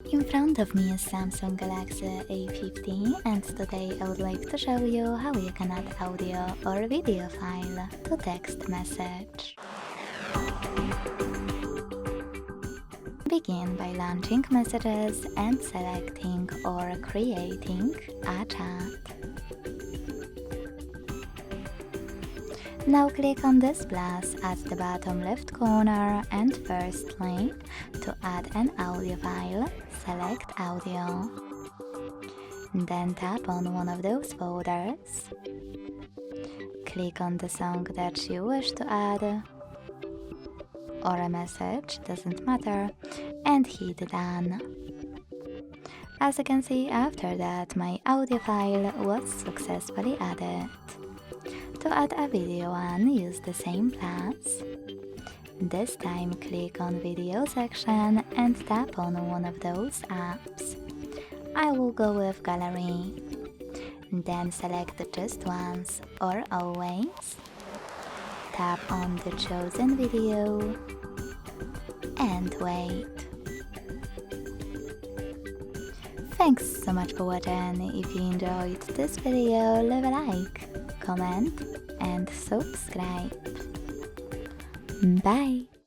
In front of me is Samsung Galaxy A50, and today I would like to show you how you can add audio or video file to text message. Begin by launching messages and selecting or creating a chat. Now click on this plus at the bottom left corner and firstly, to add an audio file, select audio. Then tap on one of those folders. Click on the song that you wish to add, or a message, doesn't matter, and hit done. As you can see, after that my audio file was successfully added. To add a video one, use the same plus. This time click on video section and tap on one of those apps. I will go with gallery. Then select just once or always. Tap on the chosen video and wait. Thanks so much for watching. If you enjoyed this video, leave a like, comment and subscribe. Bye!